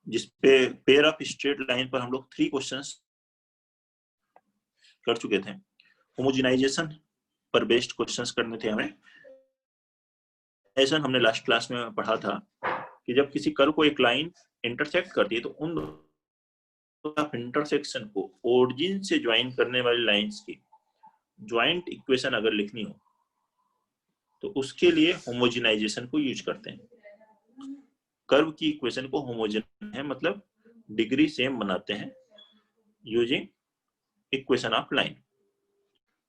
जिसपे pair of straight line पर हम लोग 3 क्वेश्चंस कर चुके थे। होमोजेनाइजेशन पर बेस्ड क्वेश्चंस करने थे हमें। ऐसा हमने लास्ट क्लास में पढ़ा था कि जब किसी कर्व को एक लाइन इंटरसेक्ट करती है तो उन इंटरसेक्शन को ओरिजिन से ज्वाइन करने वाली लाइंस की ज्वाइंट इक्वेशन अगर लिखनी हो तो उसके लिए होमोजेनाइजेशन को यूज करते हैं। कर्व की इक्वेशन को होमोजेन है मतलब डिग्री सेम बनाते हैं यूजिंग इक्वेशन ऑफ लाइन।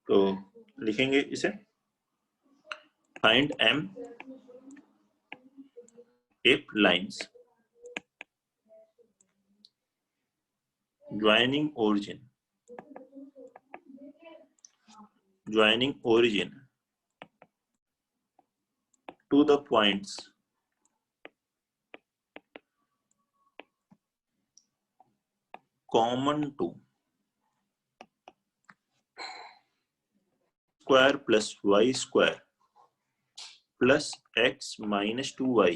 तो लिखेंगे इसे, find m if lines joining origin to the points common to square plus y square plus x minus 2y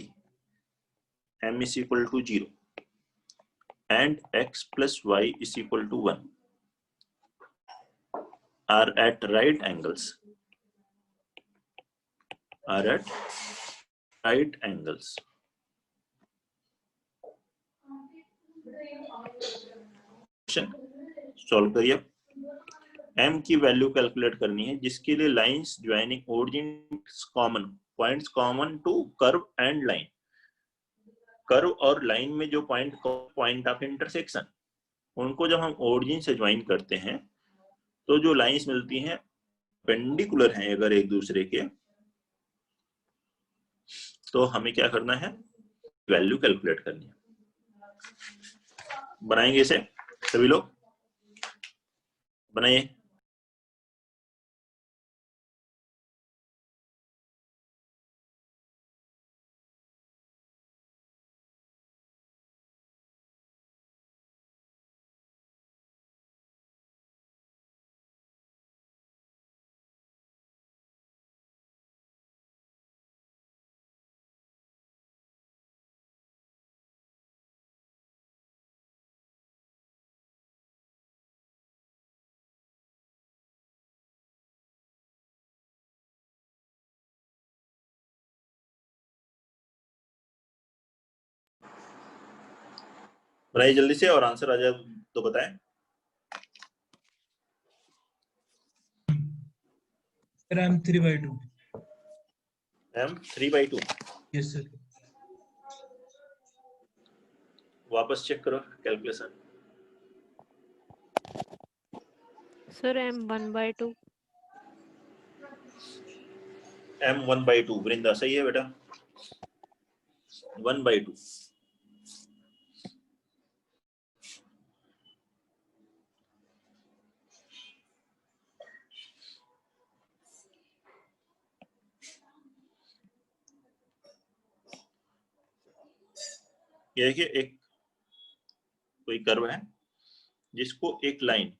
m is equal to 0 and x plus y is equal to 1 are at right angles. Solve करिए। m की value calculate करनी है जिसके लिए lines joining origin common, points common to curve and line. Curve और line में जो point of intersection, उनको जब हम ओरिजिन से ज्वाइन करते हैं तो जो लाइंस मिलती हैं पेंडिकुलर हैं अगर एक दूसरे के, तो हमें क्या करना है, वैल्यू कैलकुलेट करनी है। बनाएंगे इसे, सभी लोग बनाइए। बनाइए जल्दी से, और आंसर आ जाए तो बताएं। Sir m 3/2। m 3/2। Yes sir. वापस चेक करो कैलकुलेशन। Sir m 1/2। m 1/2। वृंदा सही है बेटा, 1/2। ये देखिए, एक कोई कर्व है जिसको एक लाइन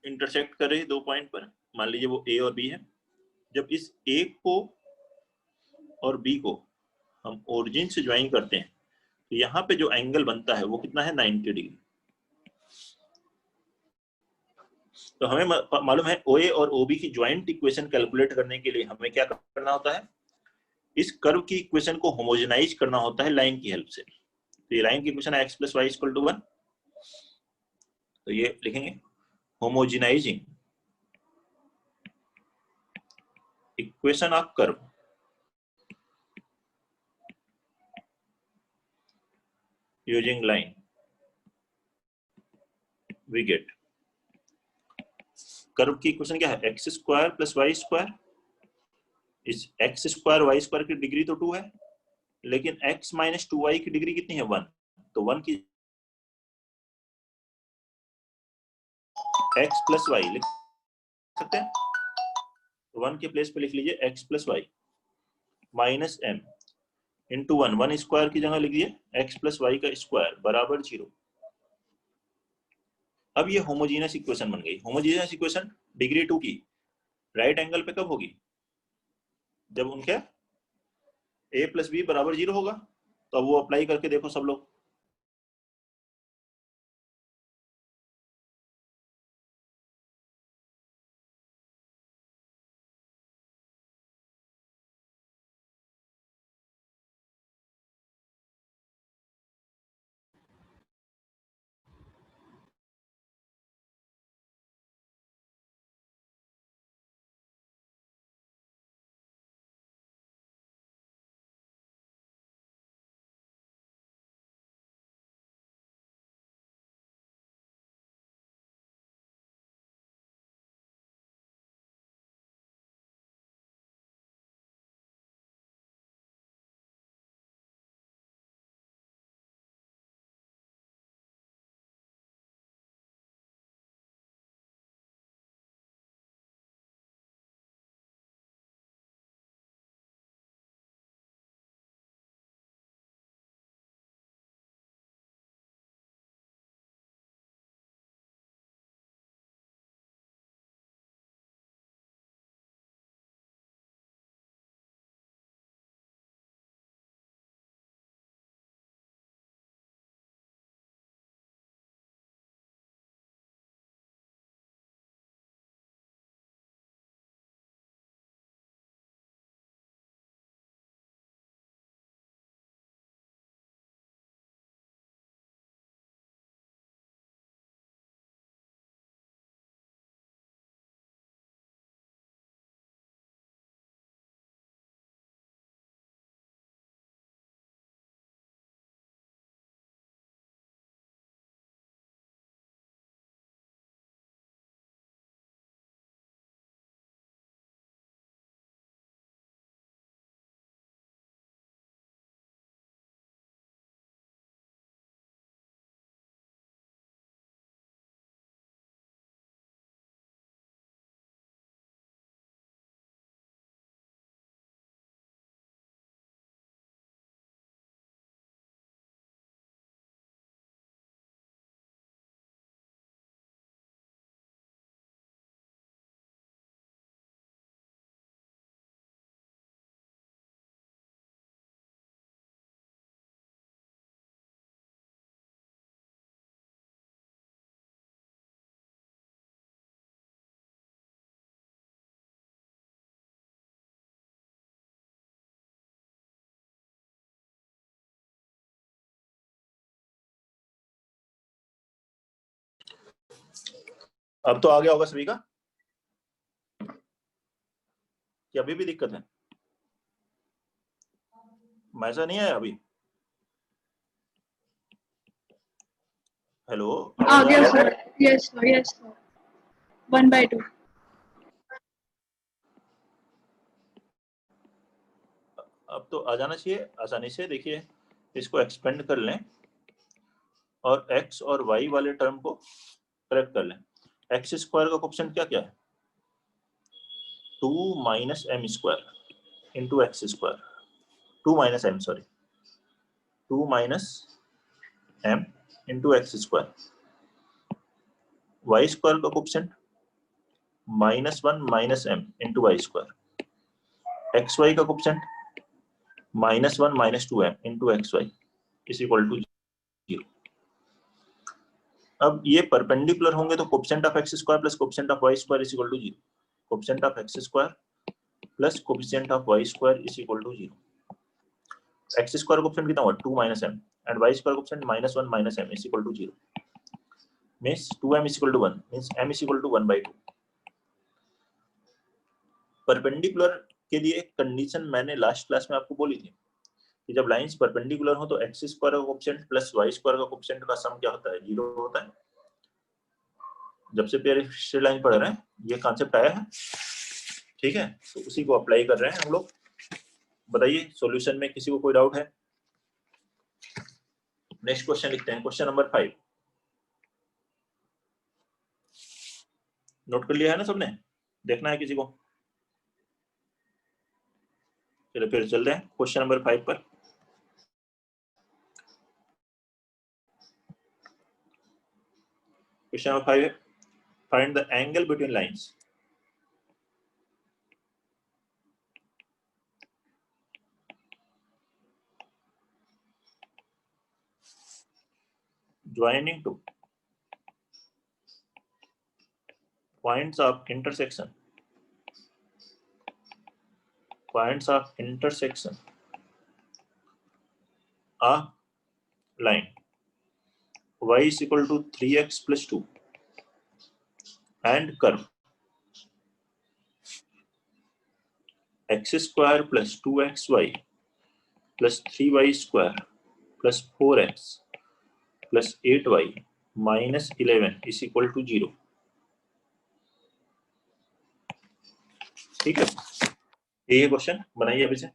इंटरसेक्ट कर रही है 2 पॉइंट पर, मान लीजिए वो A और B है। जब इस A को और B को हम ओरिजिन से ज्वाइन करते हैं तो यहाँ पे जो एंगल बनता है वो कितना है, 90 डिग्री। तो हमें मालूम है OA और OB की ज्वाइंट इक्वेशन कैलकुलेट करने के लिए हमें क्या करना होता है, इस कर्व की इक्वेशन को होमोजेनाइज करना होता है लाइन की हेल्प से। तो ये लाइन की इक्वेशन है x + y = 1। तो ये लिखेंगे, homogenizing equation of curve using line, we get. Curve की इक्वेशन क्या है, x² + y²। इस x² y² की डिग्री तो 2 है, लेकिन x - 2y की डिग्री कितनी है, 1। तो 1 की x + y लिख सकते हैं। तो 1 के प्लेस पे लिख लीजिए x + y minus m into 1, 1 square की जगह लिख लीजिए x + y का स्क्वायर बराबर 0। अब ये होमोजेनियस इक्वेशन बन गई। होमोजेनियस इक्वेशन डिग्री 2 की राइट एंगल पे कब होगी, जब उनके a + b = 0 होगा। तो अब वो अप्लाई करके देखो सब लोग। अब तो आ गया होगा सभी का, कि अभी भी दिक्कत है? मैसेज नहीं आया अभी? हेलो, आ गया सर। Yes sir 1/2। अब तो आ जाना चाहिए आसानी से। देखिए इसको एक्सपेंड कर लें और x और y वाले टर्म को करेक्ट कर लें। एक्स स्क्वायर का कोएफिशिएंट क्या क्या है? 2 minus m square into x square, 2 minus m, sorry 2 minus m into x square. Y square का coefficient -1 minus m into y square. X y का coefficient -1 minus 2m into x y is equal to 0। अब ये perpendicular होंगे तो coefficient of x square plus coefficient of y square is equal to 0। Coefficient of x square plus coefficient of y square is equal to 0। X square coefficient कितना हुआ? 2 minus m, and y square coefficient -1 minus m is equal to 0। Means 2m is equal to 1, means m is equal to 1/2। Perpendicular के लिए condition मैंने last class में आपको बोली थी कि जब लाइंस परपेंडिकुलर हो तो एक्स स्क्वायर का कोएफिशिएंट प्लस वाई स्क्वायर का कोएफिशिएंट का सम क्या होता है? 0 होता है। जब से पेयर स्ट्रेट लाइन पढ़ रहे हैं ये कॉन्सेप्ट आया है, ठीक है? तो उसी को अप्लाई कर रहे हैं हम लोग। बताइए सॉल्यूशन में किसी को कोई डाउट है? नेक्स्ट क्वेश्चन लिखते हैं, क्वेश्चन नंबर 5। नोट कर लिया है ना सबने? देखना है किसी को? चलो फिर चलते हैं क्वेश्चन नंबर 5 पर। क्वेश्चन नंबर 5 है, find the angle between lines. joining to points of intersection a line y is equal to 3x plus 2 and curve x square plus 2xy plus 3y square plus 4x plus 8y minus 11 is equal to 0। ठीक है, ये question बनाइए अभी से।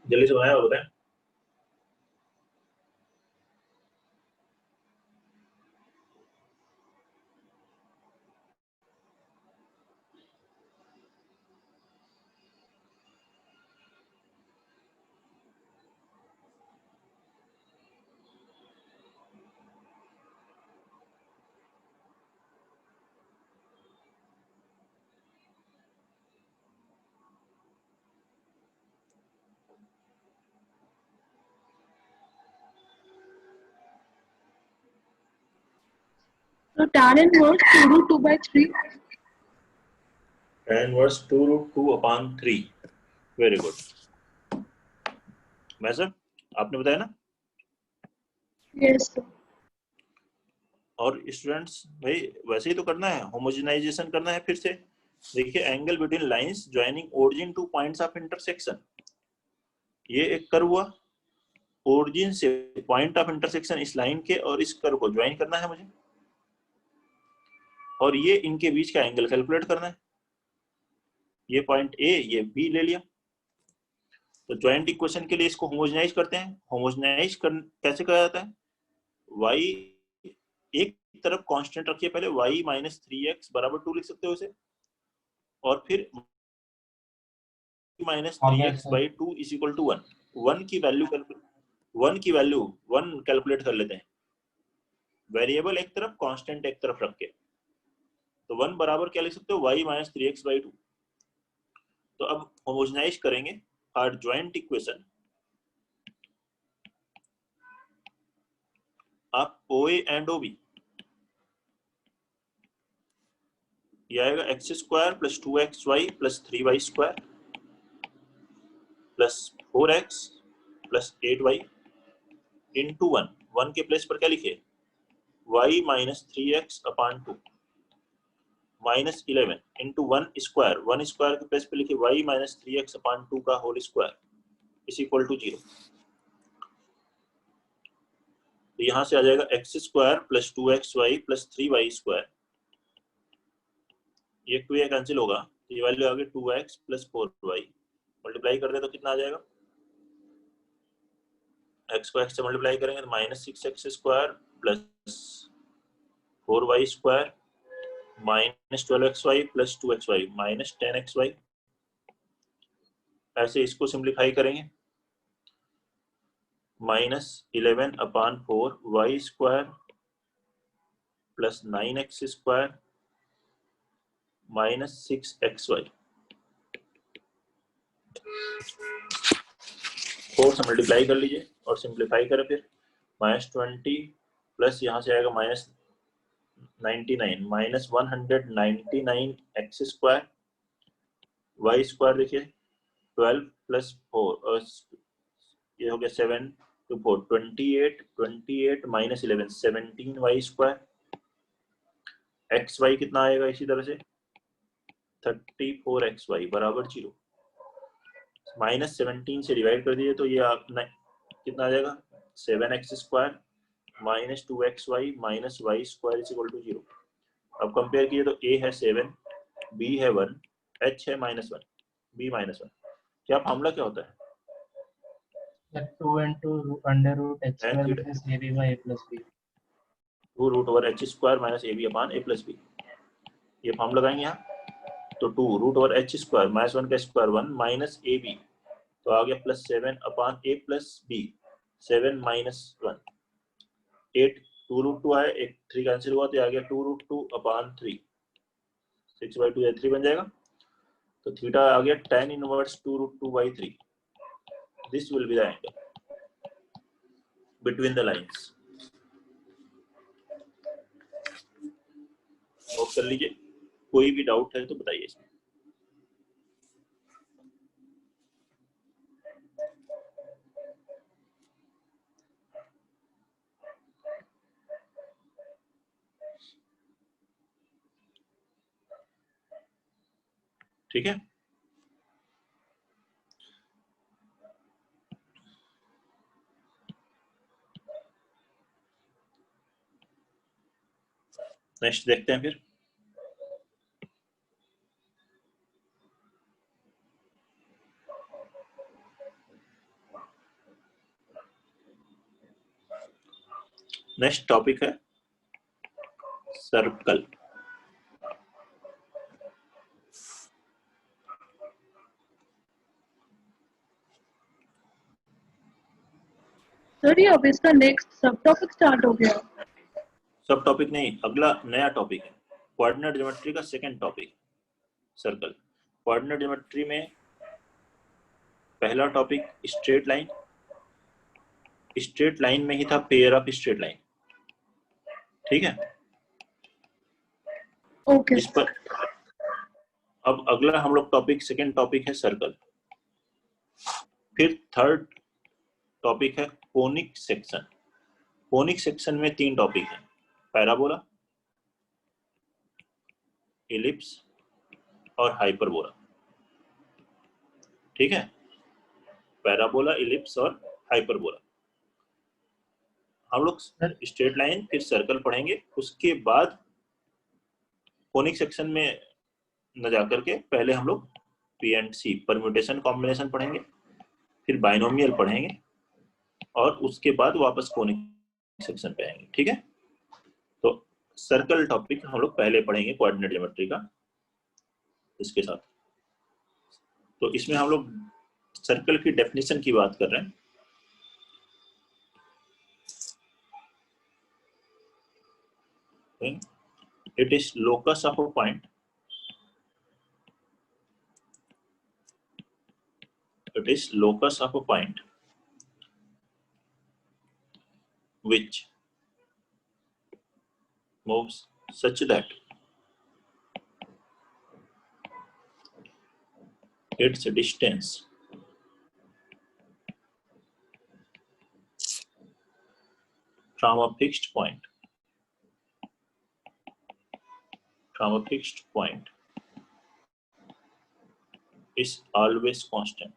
जल्दी से बनाया और बताएं। So tan inverse 2 root 2 by 3. tan inverse 2 root 2 upon 3। Very good. मैं सर आपने बताया ना। Yes sir. और स्टूडेंट्स भाई वैसे ही तो करना है, होमोजेनाइजेशन करना है। फिर से देखिए, angle between lines joining origin two points of intersection, ये एक कर्व हुआ, ओरिजिन से पॉइंट ऑफ इंटरसेक्शन इस लाइन के और इस कर्व को ज्वाइन करना है मुझे, और ये इनके बीच का एंगल कैलकुलेट करना है। ये पॉइंट ए, ये बी ले लिया। तो ज्वाइंट इक्वेशन के लिए इसको होमोजेनाइज करते हैं। होमोजेनाइज कैसे करा जाता है? y एक तरफ कांस्टेंट रखिए, पहले y माइनस 3x बराबर 2 लिख सकते हो इसे, और फिर minus 3x by 2 is equal to 1। 1 की वैल्यू 1 कैलकुलेट कर लेते हैं, वेरिएबल एक तरफ कांस्टेंट एक तरफ रख के। तो 1 बराबर क्या लिख सकते हो? y minus 3x by 2। तो अब होमोजेनाइज करेंगे our joint equation of OA and OB। ये आएगा x square plus 2xy plus 3y square plus 4x plus 8y into 1 के प्लेस पर क्या लिखे? y minus 3x upon 2 minus 11 into 1 square के प्लेस पर लिखे y माइनस 3x अपॉन 2 का whole square is equal to 0। तो यहां से आ जाएगा x square plus 2xy plus 3y square, ये 2 कैंसिल होगा, तो ये वैल्यू आ गई 2x प्लस 4y। मल्टीप्लाई कर दे तो कितना आ जाएगा? x को x से मल्टीप्लाई करेंगे तो minus 6x square plus 4y square minus 12xy plus 2xy minus 10xy। ऐसे इसको सिंप्लीफाई करेंगे, minus 11 upon 4 y square plus 9x square minus 6xy 4 से मल्टीप्लाई कर लीजिए और सिंप्लीफाई करें फिर। -20 प्लस यहाँ से आएगा -99 -199 एक्स स्क्वायर, वाई स्क्वायर देखिए 12 प्लस 4 और ये हो गया 7 to 4 28 minus 11 17 y square, x y कितना आएगा इसी तरह से 34 एक्स वाई बराबर 0, -17 से डिवाइड कर दीजिए तो ये कितना आ जाएगा 7 x square minus 2 x y minus y square is equal to 0। अब कंपेयर कीजिए तो a है 7, b है 1, h है -1, b -1। क्या फार्मूला क्या होता है 2 into under root h square minus ab by a plus b, 2 root over h square minus a b upon a plus b. ये फॉर्म लगाएंगे यहाँ तो 2 रूट ओवर एच स्क्वायर -1 का स्क्वायर 1 माइनस ए बी तो आ गया +7 अपान a plus B 7 - 1 8 2 root 2 आया, एक 3 cancel हुआ तो आ गया 2 रूट 2 अपान 3 6/2 3 बन जाएगा। तो थीटा आ गया tan inverse 2 root 2/3। This will be the angle between the lines. Note कर लीजिए, कोई भी डाउट है तो बताइए इसमें। ठीक है, नेक्स्ट देखते हैं फिर। नेक्स्ट टॉपिक है सर्कल। सर ये अब इसका नेक्स्ट सब टॉपिक स्टार्ट हो गया। सब टॉपिक नहीं, अगला नया टॉपिक है कोऑर्डिनेट ज्योमेट्री का second topic circle. Coordinate geometry में पहला topic straight line, straight line में ही था पेयर ऑफ स्ट्रेट लाइन। ठीक है, ओके इस पर अब अगला हम लोग टॉपिक सेकंड टॉपिक है सर्कल। फिर थर्ड टॉपिक है कोनिक सेक्शन। कोनिक सेक्शन में 3 टॉपिक है, पैराबोला, एलिप्स और हाइपरबोला। ठीक है, पैराबोला, एलिप्स और हाइपरबोला। हम लोग स्ट्रेट लाइन फिर सर्कल पढ़ेंगे, उसके बाद कोनिक सेक्शन में न जाकर के पहले हम लोग P and C permutation combination पढ़ेंगे, फिर बाइनोमियल पढ़ेंगे और उसके बाद वापस कोनिक सेक्शन पे आएंगे। ठीक है, तो सर्कल टॉपिक हम लोग पहले पढ़ेंगे कोऑर्डिनेट ज्योमेट्री का इसके साथ। तो इसमें हम लोग सर्कल की डेफिनेशन की बात कर रहे हैं। It is locus of a point. It is locus of a point which moves such that its distance from a fixed point is always constant.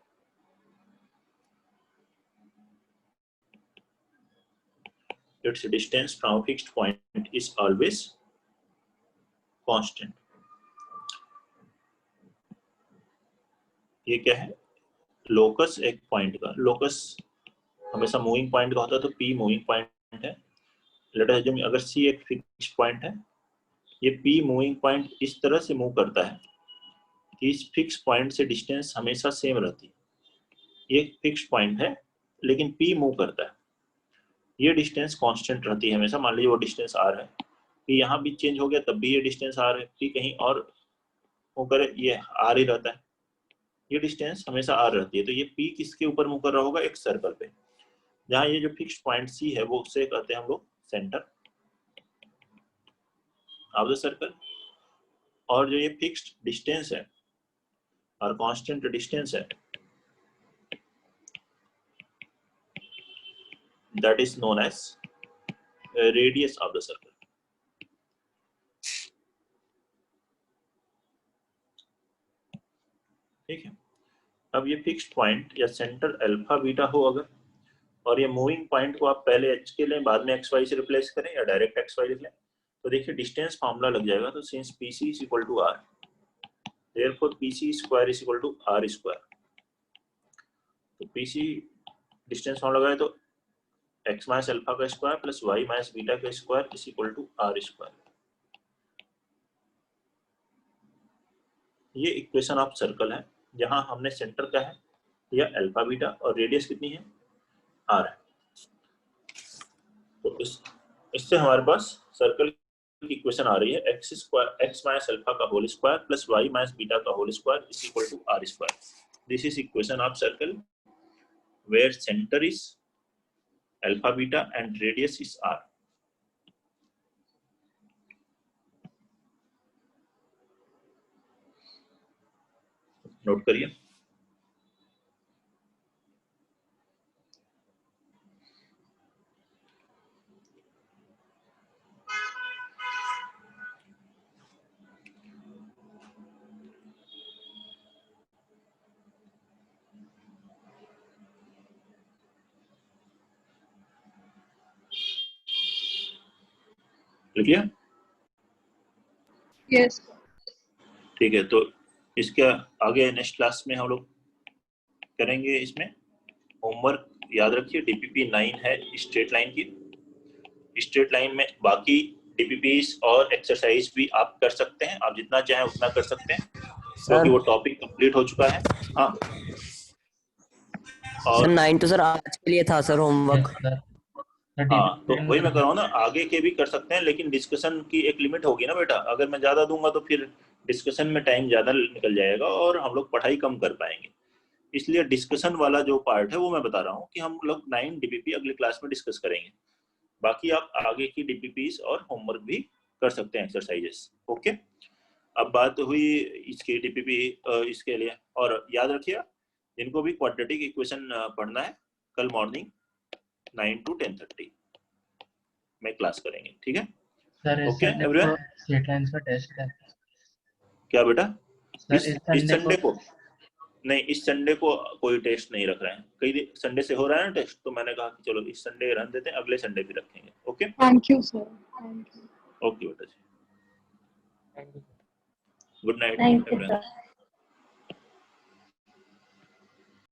Its distance from a fixed point is always constant. ये क्या है? Locus एक point का, locus हमेशा moving point का होता है, तो P मूविंग पॉइंट है। लेट अस अज्यूम अगर C एक फिक्स पॉइंट है, ये P मूविंग पॉइंट इस तरह से मूव करता है कि इस फिक्स पॉइंट से डिस्टेंस हमेशा सेम रहती है। ये फिक्स पॉइंट है लेकिन P मूव करता है, ये डिस्टेंस कांस्टेंट रहती है हमेशा। मान लीजिए वो डिस्टेंस R है, P यहाँ भी चेंज हो गया तब भी ये डिस्टेंस R है, P कहीं और मूव करे ये R ही रहता है। ये डिस्टेंस हमेशा r रहती है, तो ये p किसके ऊपर मुंह कर रहा होगा, एक सर्कल पे, जहां ये जो फिक्स्ड पॉइंट c है वो उसे कहते हैं हम लोग सेंटर ऑफ द सर्कल, और जो ये फिक्स्ड डिस्टेंस है और कांस्टेंट डिस्टेंस है that is known as radius of the circle. ठीक है, अब ये फिक्स्ड पॉइंट या सेंटर अल्फा बीटा हो अगर, और ये मूविंग पॉइंट को आप पहले h के लें, बाद में xy से रिप्लेस करें या डायरेक्ट xy लिख लें, तो देखिए डिस्टेंस फॉर्मूला लग जाएगा। तो since pc is equal to r, therefore pc square is equal to r square। तो pc डिस्टेंस फॉर्मूला लगाए तो x माइनस अल्फा का square plus y minus beta का square is equal to r square. ये equation of circle है जहां हमने centre का है या अल्फा बीटा और रेडियस कितनी है, r है। तो इससे हमारे पास सर्कल की इक्वेशन आ रही है x square x minus alpha का whole square plus y minus beta का whole square is equal to r square. This is equation of circle where centre is alpha beta and radius is r। Note करिए। लिख लिया? Yes ठीक है, तो इसके आगे नेक्स्ट क्लास में हम लोग करेंगे। इसमें होमवर्क याद रखिए, डीपीपी 9 है स्ट्रेट लाइन की। स्ट्रेट लाइन में बाकी डीपीपीस और एक्सरसाइज भी आप कर सकते हैं, आप जितना चाहें उतना कर सकते हैं क्योंकि वो टॉपिक कंप्लीट हो चुका है। हाँ और 9 तो सर आज के लिए था सर होमवर्क। हाँ, तो वही मैं कह रहा हूँ ना, आगे के भी कर सकते हैं, लेकिन डिस्कशन की एक लिमिट होगी ना बेटा। अगर मैं ज्यादा दूंगा तो फिर डिस्कशन में टाइम ज्यादा निकल जाएगा और हम लोग पढ़ाई कम कर पाएंगे। इसलिए डिस्कशन वाला जो पार्ट है वो मैं बता रहा हूँ कि हम लोग 9 डीपीपी अगले क्लास में डिस्कस करेंगे। बाकी आप आगे की डीपीपीस और होमवर्क भी कर सकते हैं, एक्सरसाइजेस। ओके, अब बात हुई इसकी डीपीपी इसके लिए। और याद रखिए जिनको भी क्वाड्रेटिक इक्वेशन पढ़ना है, कल मॉर्निंग 9 to 10:30 में क्लास करेंगे, ठीक है? Sir okay everyone, straight lines का टेस्ट है क्या बेटा? सर? इस संडे को नहीं, इस संडे को कोई टेस्ट नहीं रख रहे हैं। कई संडे से हो रहा है ना टेस्ट, तो मैंने कहा कि चलो इस संडे रहने देते हैं, अगले संडे भी रखेंगे। Okay, thank you sir, thank you, okay बेटा जी, good night thank you everyone. Sir.